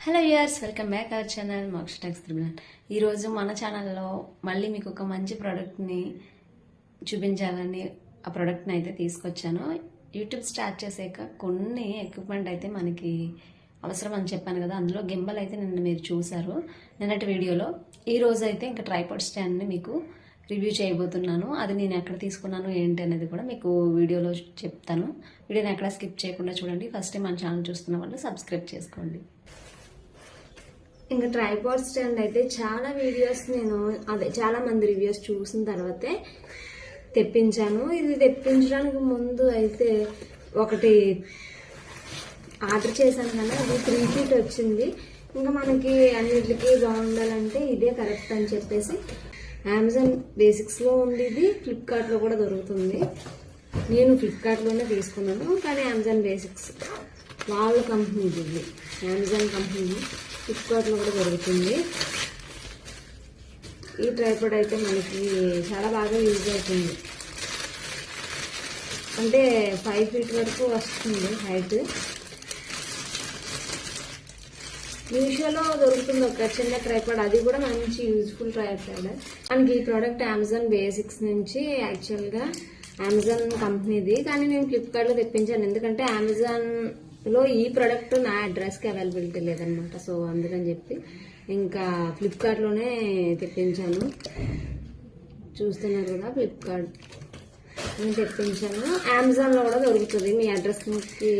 Hello viewers, welcome back our channel మోక్ష tax triple. ఈరోజు మన ఛానల్లో మళ్ళీ మీకు ఒక మంచి ప్రోడక్ట్ని చూపించాలని ఆ ప్రోడక్ట్ని అయితే తీసుకొచ్చాను. యూట్యూబ్ స్టార్ట్ చేసాక కొన్ని ఎక్విప్మెంట్ అయితే మనకి అవసరం అని చెప్పాను కదా, అందులో గింబల్ అయితే నిన్న మీరు చూసారు నిన్నటి వీడియోలో. ఈ రోజు అయితే ఇంకా ట్రైపాడ్ స్టాండ్ని మీకు రివ్యూ చేయబోతున్నాను. అది నేను ఎక్కడ తీసుకున్నాను ఏంటి అనేది కూడా మీకు వీడియోలో చెప్తాను. వీడియోని ఎక్కడ స్కిప్ చేయకుండా చూడండి. ఫస్ట్ టైం మన ఛానల్ చూస్తున్న వాళ్ళు సబ్స్క్రైబ్ చేసుకోండి. ఇంకా ట్రైపాడ్ స్టాండ్ అయితే చాలా వీడియోస్ చాలా మంది రివ్యూస్ చూసిన తర్వాతే తెప్పించాను. ఇది తెప్పించడానికి ముందు అయితే ఒకటి ఆర్డర్ చేశాను కానీ అది 3 feet వచ్చింది. ఇంకా మనకి అన్నిటికీ బాగుండాలంటే ఇదే కరెక్ట్ అని చెప్పేసి అమెజాన్ బేసిక్స్లో ఉంది. ఇది ఫ్లిప్కార్ట్లో కూడా దొరుకుతుంది. నేను ఫ్లిప్కార్ట్లోనే తీసుకున్నాను కానీ అమెజాన్ బేసిక్స్ వాళ్ళ కంపెనీ ఇది. అమెజాన్ కంపెనీ ఫ్లిప్కార్ట్లో కూడా దొరుకుతుంది. ఈ ట్రైపాడ్ అయితే మనకి చాలా బాగా యూజ్ అవుతుంది. అంటే 5 feet వరకు వస్తుంది హైట్. మీషోలో దొరుకుతుంది ఒక చిన్న ట్రైపాడ్, అది కూడా మంచి యూజ్ఫుల్ ట్రైపాడ్. మనకి ఈ ప్రోడక్ట్ అమెజాన్ బేసిక్స్ నుంచి యాక్చువల్గా అమెజాన్ కంపెనీది, కానీ నేను ఫ్లిప్కార్ట్లో తెప్పించాను. ఎందుకంటే అమెజాన్లో ఈ ప్రోడక్ట్ నా అడ్రస్కి అవైలబిలిటీ లేదనమాట. సో అందుకని చెప్పి ఇంకా ఫ్లిప్కార్ట్లోనే తెప్పించాను. చూస్తున్నారు కదా, ఫ్లిప్కార్ట్ నేను తెప్పించాను. అమెజాన్లో కూడా దొరుకుతుంది. మీ అడ్రస్కి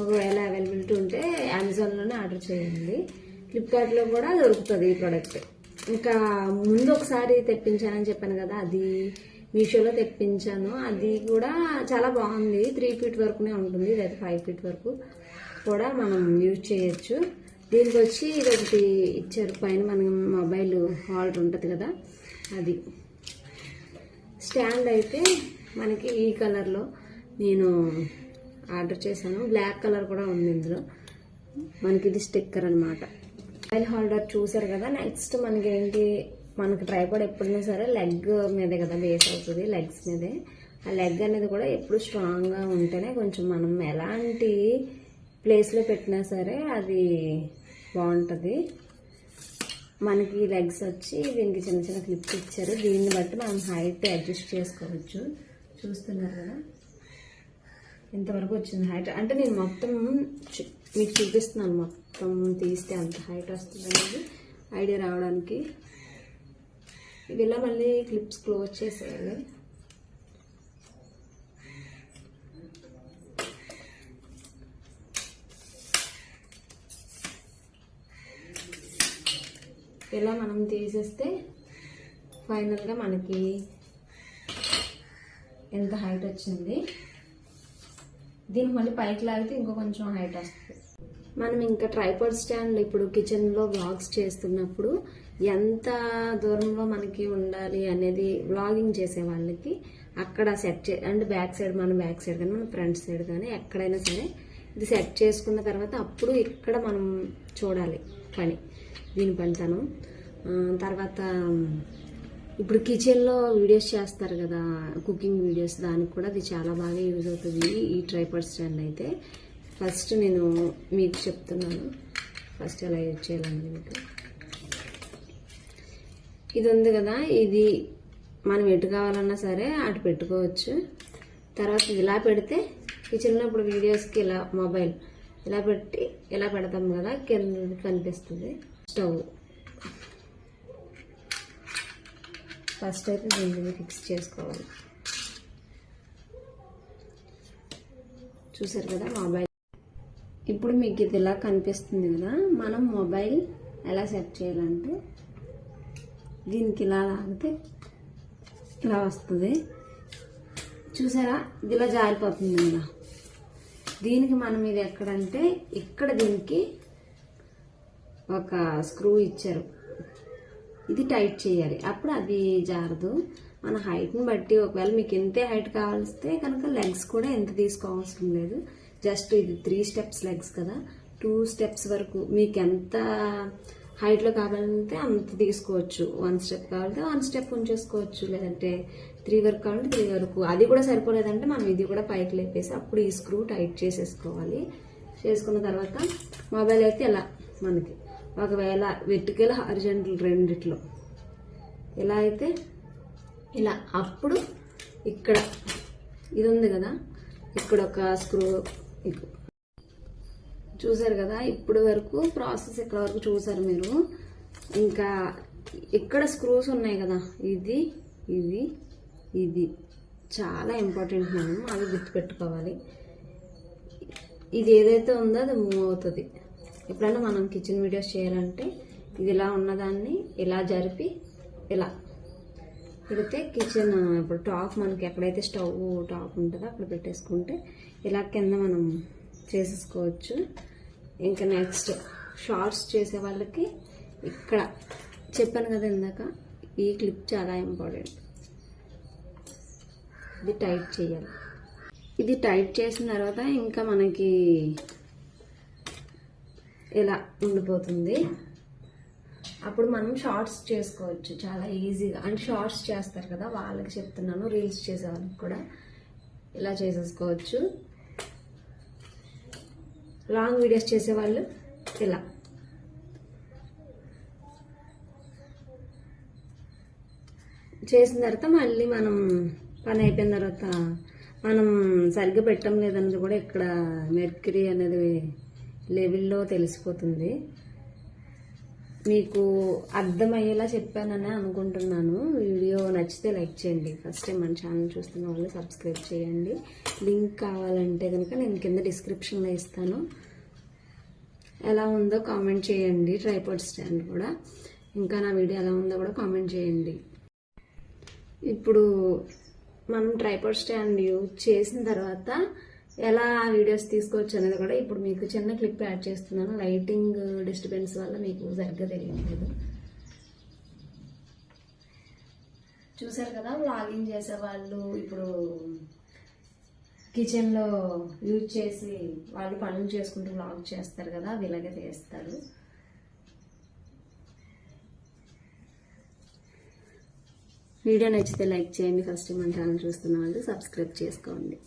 ఒకవేళ అవైలబిలిటీ ఉంటే అమెజాన్లోనే ఆర్డర్ చేయండి. ఫ్లిప్కార్ట్లో కూడా దొరుకుతుంది ఈ ప్రోడక్ట్. ఇంకా ముందు ఒకసారి తెప్పించానని చెప్పాను కదా, అది మీషోలో తెప్పించాను. అది కూడా చాలా బాగుంది. 3 feet వరకునే ఉంటుంది. ఇదైతే 5 feet వరకు కూడా మనం యూజ్ చేయొచ్చు. దీనికి వచ్చి ఇది ఒకటి ఇచ్చారు పైన, మనం మొబైల్ హోల్డర్ ఉంటుంది కదా అది. స్టాండ్ అయితే మనకి ఈ కలర్లో నేను ఆర్డర్ చేశాను. బ్లాక్ కలర్ కూడా ఉంది ఇందులో. మనకి ఇది స్టిక్కర్ అనమాట. మొబైల్ హోల్డర్ చూసారు కదా. నెక్స్ట్ మనకి ఏంటి, మనకి ట్రైపాడ్ ఎప్పుడైనా సరే లెగ్ మీదే కదా బేస్ అవుతుంది, లెగ్స్ మీదే. ఆ లెగ్ అనేది కూడా ఎప్పుడు స్ట్రాంగ్గా ఉంటేనే కొంచెం మనం ఎలాంటి ప్లేస్లో పెట్టినా సరే అది బాగుంటుంది. మనకి లెగ్స్ వచ్చి దీనికి చిన్న చిన్న క్లిప్స్ ఇచ్చారు. దీన్ని బట్టి మనం హైట్ అడ్జస్ట్ చేసుకోవచ్చు. చూస్తున్నారు కదా ఇంతవరకు వచ్చింది హైట్. అంటే నేను మొత్తం మీకు చూపిస్తున్నాను, మొత్తం తీస్తే అంత హైట్ వస్తుంది అనేది ఐడియా రావడానికి. ఇవి ఇలా మళ్ళీ క్లిప్స్ క్లోజ్ చేసేయాలి. ఇలా మనం తీసేస్తే ఫైనల్గా మనకి ఎంత హైట్ వచ్చింది. దీనికి మళ్ళీ పైకి లాగితే ఇంకో కొంచెం హైట్ వస్తుంది. మనం ఇంకా ట్రైపాడ్ స్టాండ్ ఇప్పుడు కిచెన్లో వ్లాగ్స్ చేస్తున్నప్పుడు ఎంత దూరంలో మనకి ఉండాలి అనేది వ్లాగింగ్ చేసే వాళ్ళకి అక్కడ సెట్ అంటే బ్యాక్ సైడ్, మన బ్యాక్ సైడ్ కానీ మన ఫ్రంట్ సైడ్ కానీ ఎక్కడైనా సరే ఇది సెట్ చేసుకున్న తర్వాత అప్పుడు ఇక్కడ మనం చూడాలి పని, దీని పనితనం. తర్వాత ఇప్పుడు కిచెన్లో వీడియోస్ చేస్తారు కదా, కుకింగ్ వీడియోస్, దానికి కూడా అది చాలా బాగా యూజ్ అవుతుంది ఈ ట్రైపాడ్ స్టాండ్ అయితే. ఫస్ట్ నేను మీకు చెప్తున్నాను ఫస్ట్ ఎలా యూజ్ చేయాలని. మీకు ఇది ఉంది కదా, ఇది మనం ఎటు కావాలన్నా సరే అటు పెట్టుకోవచ్చు. తర్వాత ఇలా పెడితే కిచెన్లో ఇప్పుడు వీడియోస్కి ఇలా మొబైల్ ఇలా పెట్టి ఇలా పెడతాం కదా, కింద కనిపిస్తుంది స్టవ్. ఫస్ట్ అయితే దీన్ని ఫిక్స్ చేసుకోవాలి. చూసారు కదా మొబైల్. ఇప్పుడు మీకు ఇది ఇలా కనిపిస్తుంది కదా. మనం మొబైల్ ఎలా సెట్ చేయాలంటే దీనికి ఇలా లాగితే ఇలా వస్తుంది. చూసారా, ఇది ఇలా జారిపోతుంది ఇలా. దీనికి మనం ఇది ఎక్కడంటే ఇక్కడ దీనికి ఒక స్క్రూ ఇచ్చారు, ఇది టైట్ చేయాలి. అప్పుడు అది జారదు. మన హైట్ని బట్టి ఒకవేళ మీకు ఎంతే హైట్ కావాల్స్తే కనుక లెగ్స్ కూడా ఎంత తీసుకోవాల్సిన లేదు. జస్ట్ ఇది 3 steps లెగ్స్ కదా, 2 steps వరకు మీకు ఎంత హైట్లో కావాలంటే అంత తీసుకోవచ్చు. 1 step కావాలంటే 1 step ఉంచేసుకోవచ్చు, లేదంటే 3 వరకు కావాలంటే 3 వరకు. అది కూడా సరిపోలేదంటే మనం ఇది కూడా పైకి లేపేసి అప్పుడు ఈ స్క్రూ టైట్ చేసేసుకోవాలి. చేసుకున్న తర్వాత మొబైల్ అయితే ఇలా మనకి. ఒకవేళ వెర్టికల్ హారిజాంటల్ రెండిట్లో ఇలా అయితే ఇలా, అప్పుడు ఇక్కడ ఇది ఉంది కదా, ఇక్కడ ఒక స్క్రూ చూసారు కదా. ఇప్పుడు వరకు ప్రాసెస్ ఇక్కడ వరకు చూసారు మీరు. ఇంకా ఇక్కడ స్క్రూస్ ఉన్నాయి కదా, ఇది ఇది ఇది చాలా ఇంపార్టెంట్, మనం అవి గుర్తుపెట్టుకోవాలి. ఇది ఏదైతే ఉందో అది మూవ్ అవుతుంది. ఎప్పుడైనా మనం కిచెన్ వీడియోస్ చేయాలంటే ఇది ఇలా ఉన్నదాన్ని ఇలా జరిపి ఇలా పెడితే కిచెన్ ఇప్పుడు టాప్ మనకి ఎక్కడైతే స్టవ్ టాప్ ఉంటుందో అక్కడ పెట్టేసుకుంటే ఇలా కింద మనం చేసేసుకోవచ్చు. ఇంకా నెక్స్ట్ షార్ట్స్ చేసే వాళ్ళకి ఇక్కడ చెప్పాను కదా ఇందాక, ఈ క్లిప్ చాలా ఇంపార్టెంట్. ఇది టైట్ చేయాలి. ఇది టైట్ చేసిన తర్వాత ఇంకా మనకి ఇలా ఉండిపోతుంది. అప్పుడు మనం షార్ట్స్ చేసుకోవచ్చు చాలా ఈజీగా. అంటే షార్ట్స్ చేస్తారు కదా వాళ్ళకి చెప్తున్నాను, రీల్స్ చేసే వాళ్ళకి కూడా ఇలా చేసేసుకోవచ్చు. లాంగ్ వీడియోస్ చేసేవాళ్ళు ఇలా. చేసిన తర్వాత మళ్ళీ మనం పని అయిపోయిన తర్వాత మనం సరిగ్గా పెట్టడం లేదన్నది కూడా ఇక్కడ మెర్క్యూరీ అనేది లెవెల్లో తెలిసిపోతుంది. మీకు అర్థమయ్యేలా చెప్పానని అనుకుంటున్నాను. వీడియో నచ్చితే లైక్ చేయండి. ఫస్ట్ టైం మన ఛానల్ చూస్తున్న వాళ్ళు సబ్స్క్రైబ్ చేయండి. లింక్ కావాలంటే కనుక నేను కింద డిస్క్రిప్షన్లో ఇస్తాను. ఎలా ఉందో కామెంట్ చేయండి. ట్రైపాడ్ స్టాండ్ కూడా, ఇంకా నా వీడియో ఎలా ఉందో కూడా కామెంట్ చేయండి. ఇప్పుడు మనం ట్రైపాడ్ స్టాండ్ యూజ్ చేసిన తర్వాత ఎలా వీడియోస్ తీసుకోవచ్చు అనేది కూడా ఇప్పుడు మీకు చిన్న క్లిప్ యాడ్ చేస్తున్నాను. లైటింగ్ డిస్టర్బెన్స్ వల్ల మీకు సరిగ్గా తెలియట్లేదు. చూసారు కదా, వ్లాగింగ్ చేసేవాళ్ళు ఇప్పుడు కిచెన్లో యూజ్ చేసి వాళ్ళు పనులు చేసుకుంటూ వ్లాగ్ చేస్తారు కదా, అది ఇలాగే చేస్తారు. వీడియో నచ్చితే లైక్ చేయండి. ఫస్ట్ మన ఛానల్ చూస్తున్న వాళ్ళు సబ్స్క్రైబ్ చేసుకోండి.